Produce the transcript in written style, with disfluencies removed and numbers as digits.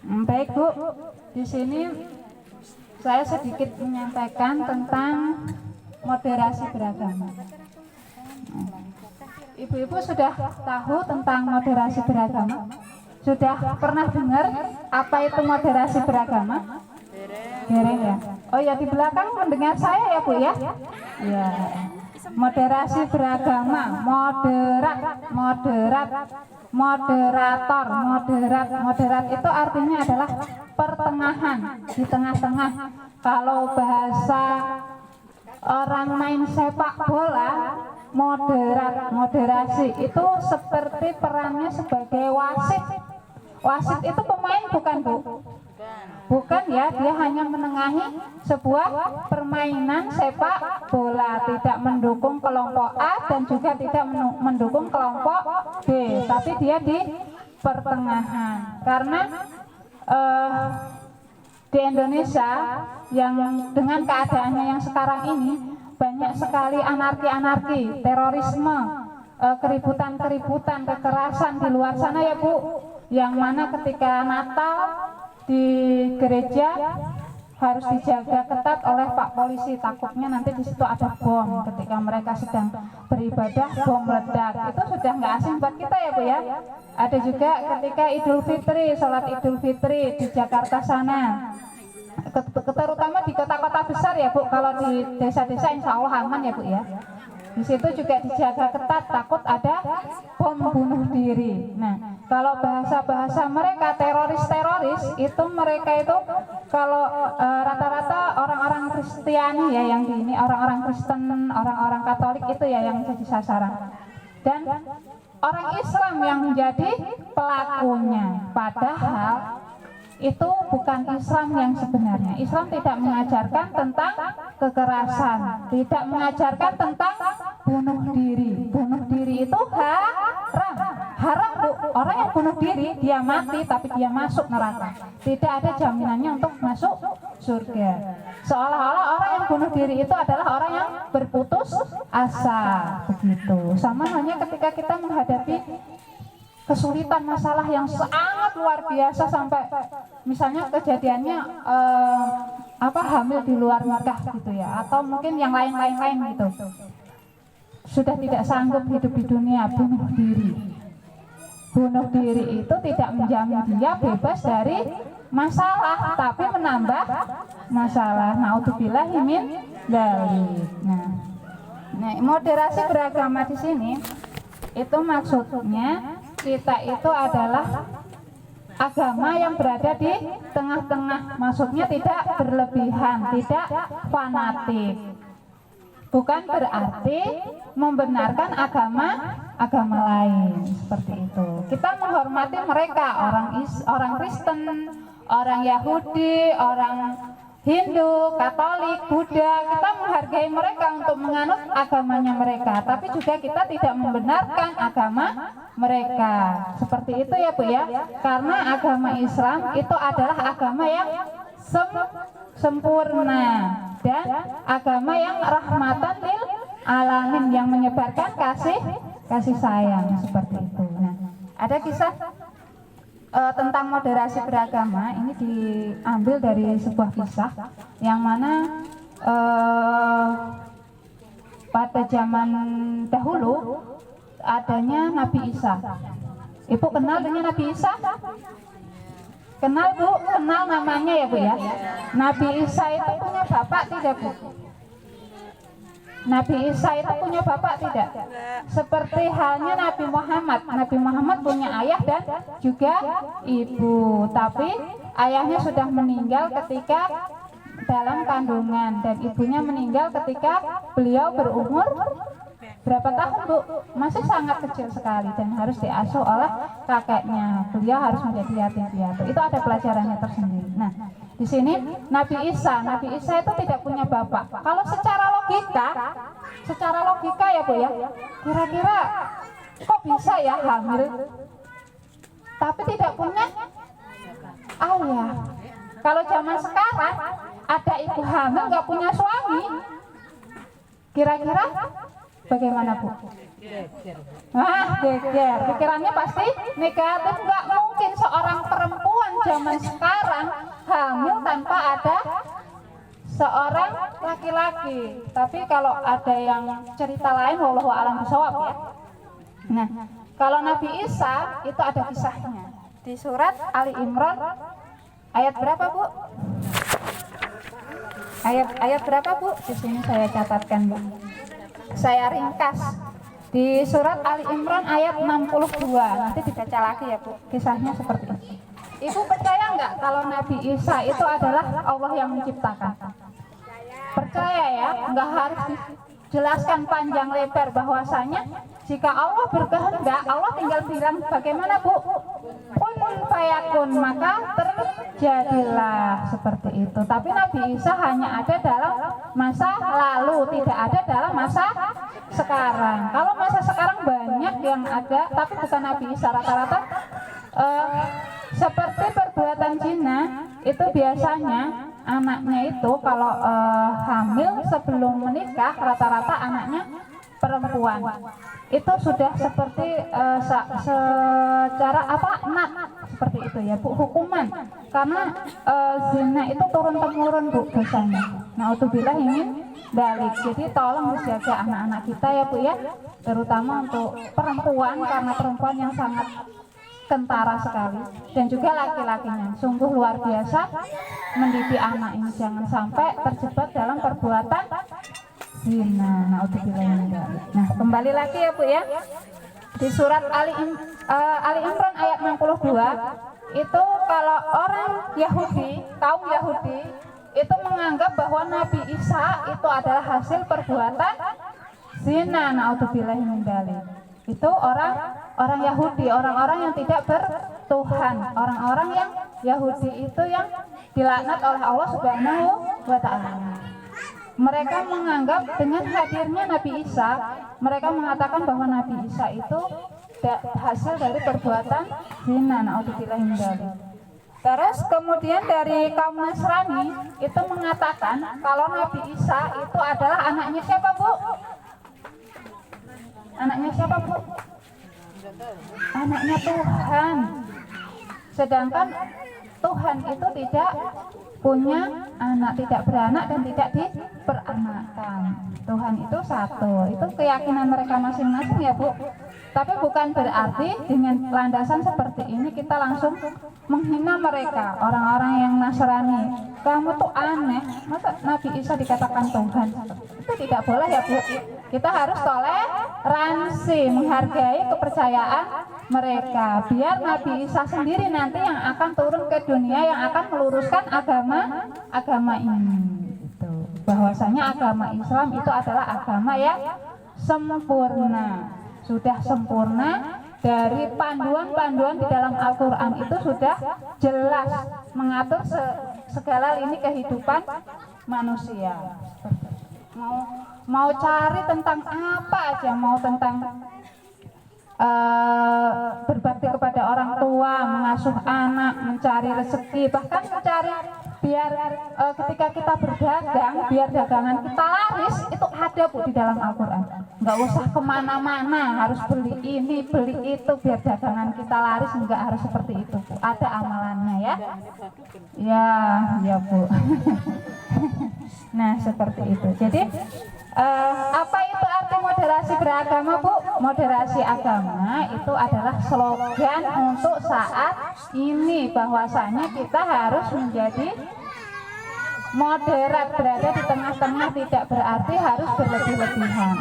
Baik Bu, di sini saya sedikit menyampaikan tentang moderasi beragama. Ibu-ibu sudah tahu tentang moderasi beragama? Sudah pernah dengar apa itu moderasi beragama? Dereng ya. Oh ya, di belakang mendengar saya ya Bu ya? Ya. Moderasi beragama, moderat itu artinya adalah pertengahan, di tengah-tengah. Kalau bahasa orang main sepak bola, moderasi itu seperti perannya sebagai wasit. Wasit itu pemain bukan Bu? Bukan ya, dia hanya menengahi sebuah permainan sepak bola, tidak mendukung kelompok A dan juga tidak mendukung kelompok B, tapi dia di pertengahan. Karena di Indonesia yang dengan keadaannya yang sekarang ini banyak sekali anarki-anarki, terorisme, keributan-keributan, kekerasan di luar sana ya Bu, yang mana ketika Natal di gereja harus dijaga ketat oleh Pak Polisi, takutnya nanti di situ ada bom ketika mereka sedang beribadah, bom meledak. Itu sudah nggak asing buat kita ya Bu ya. Ada juga ketika Idul Fitri, sholat Idul Fitri di Jakarta sana, terutama di kota-kota besar ya Bu. Kalau di desa-desa insya Allah aman ya Bu ya. Di situ juga dijaga ketat, takut ada bom bunuh diri. Nah, kalau bahasa-bahasa mereka teroris-teroris itu mereka itu kalau rata-rata orang-orang Kristiani ya yang di ini, orang-orang Kristen, orang-orang Katolik itu ya yang jadi sasaran. Dan orang Islam yang menjadi pelakunya. Padahal itu bukan Islam yang sebenarnya. Islam tidak mengajarkan tentang kekerasan, tidak mengajarkan tentang bunuh diri. Bunuh diri itu haram. Haram Bu. Orang yang bunuh diri dia mati tapi dia masuk neraka. Tidak ada jaminannya untuk masuk surga. Seolah-olah orang yang bunuh diri itu adalah orang yang berputus asa, begitu. Sama halnya ketika kita menghadapi kesulitan, masalah yang sangat luar biasa, sampai misalnya kejadiannya hamil di luar nikah gitu ya, atau mungkin yang lain-lain gitu, sudah tidak sanggup hidup di dunia, bunuh diri. Bunuh diri itu tidak menjamin dia bebas dari masalah, tapi menambah masalah. Naudzubillahi min dzalik. Nah, moderasi beragama di sini itu maksudnya kita itu adalah agama yang berada di tengah-tengah, maksudnya tidak berlebihan, tidak fanatik. Bukan berarti membenarkan agama lain, seperti itu. Kita menghormati mereka, orang Kristen, orang Yahudi, orang Hindu, Katolik, Buddha. Kita menghargai mereka untuk menganut agamanya mereka, tapi juga kita tidak membenarkan agama mereka. Seperti itu ya Bu ya. Karena agama Islam itu adalah agama yang sempurna dan agama yang rahmatan lil alamin, yang menyebarkan kasih sayang, seperti itu. Nah, ada kisah tentang moderasi beragama, ini diambil dari sebuah kisah yang mana pada zaman dahulu adanya Nabi Isa. Ibu kenal dengan Nabi Isa? Kenal Bu? Kenal namanya ya Bu ya? Nabi Isa itu punya bapak tidak Bu? Nabi Isa itu punya bapak tidak? Seperti halnya Nabi Muhammad. Nabi Muhammad punya ayah dan juga ibu, tapi ayahnya sudah meninggal ketika dalam kandungan dan ibunya meninggal ketika beliau berumur berapa tahun Bu? Masih sangat kecil sekali dan harus diasuh oleh kakeknya. Beliau harus menjadi yatim piatu. Itu ada pelajarannya tersendiri. Nah, di sini Nabi Isa itu tidak punya bapak. Kalau secara logika ya Bu ya, kira-kira kok bisa ya hamil tapi tidak punya ayah? Kalau zaman sekarang ada ibu hamil nggak punya suami, kira-kira bagaimana Bu? Geger. Pikirannya pasti negatif. Nggak mungkin seorang perempuan zaman sekarang hamil tanpa ada seorang laki-laki. Tapi kalau ada yang cerita lain, wallahu a'lam bishawab ya. Nah, kalau Nabi Isa itu ada kisahnya di surat Ali Imran ayat berapa, Bu? Ayat berapa, Bu? Di sini saya catatkan, Bu. Saya ringkas. Di surat Ali Imran ayat 62. Nanti dibaca lagi ya, Bu. Kisahnya seperti ini. Ibu percaya nggak kalau Nabi Isa itu adalah Allah yang menciptakan? Percaya ya, nggak harus dijelaskan panjang lebar bahwasanya jika Allah berkehendak, Allah tinggal bilang bagaimana, Bu? Kun fayakun, maka terjadilah seperti itu. Tapi Nabi Isa hanya ada dalam masa lalu, tidak ada dalam masa sekarang. Kalau masa sekarang banyak yang ada, tapi bukan Nabi Isa. Rata-rata seperti perbuatan zina itu biasanya anaknya itu kalau hamil sebelum menikah rata-rata anaknya perempuan. Itu sudah seperti secara seperti itu ya, Bu, hukuman karena zina itu turun temurun, Bu, dosanya. Naudzubillah ingin balik. Jadi tolong dijaga anak-anak kita ya, Bu ya, terutama untuk perempuan karena perempuan yang sangat kentara sekali, dan juga laki-lakinya sungguh luar biasa mendidik anak ini, jangan sampai terjebak dalam perbuatan zina. Nah, kembali lagi ya, Bu ya, di surat Ali Imran ayat 62 itu kalau orang Yahudi, kaum Yahudi itu menganggap bahwa Nabi Isa itu adalah hasil perbuatan zina. Naudzubillah min dzalik. Itu orang Yahudi, orang-orang yang tidak bertuhan, orang-orang yang Yahudi itu yang dilaknat oleh Allah Subhanahu wa Ta'ala. Mereka menganggap dengan hadirnya Nabi Isa, mereka mengatakan bahwa Nabi Isa itu hasil dari perbuatan zina. Naudzubillah min dzalik. Terus kemudian dari kaum Nasrani itu mengatakan kalau Nabi Isa itu adalah anaknya siapa, Bu? Anaknya siapa, Bu? Anaknya Tuhan. Sedangkan Tuhan itu tidak punya anak, tidak beranak dan tidak diperanakan. Tuhan itu satu. Itu keyakinan mereka masing-masing ya, Bu. Tapi bukan berarti dengan landasan seperti ini kita langsung menghina mereka, orang-orang yang Nasrani. Kamu tuh aneh, masa Nabi Isa dikatakan Tuhan? Itu tidak boleh ya, Bu. Kita harus toleransi, menghargai kepercayaan mereka. Biar Nabi Isa sendiri nanti yang akan turun ke dunia, yang akan meluruskan agama ini. Gitu. Bahwasanya agama Islam itu adalah agama yang sempurna. Sudah sempurna, dari panduan-panduan di dalam Al-Quran itu sudah jelas mengatur segala lini kehidupan manusia. Mau cari tentang apa aja, mau tentang berbakti kepada orang tua, mengasuh anak, mencari rezeki, bahkan mencari biar ketika kita berdagang, biar dagangan kita laris, itu ada, Bu, di dalam Al-Quran. Nggak usah kemana-mana harus beli ini, beli itu biar dagangan kita laris, nggak harus seperti itu, Bu. Ada amalannya ya. Ya, Bu. Nah, seperti itu. Jadi apa itu arti moderasi beragama, Bu? Moderasi agama itu adalah slogan untuk saat ini, bahwasanya kita harus menjadi moderat, berada di tengah-tengah, tidak berarti harus berlebih-lebihan.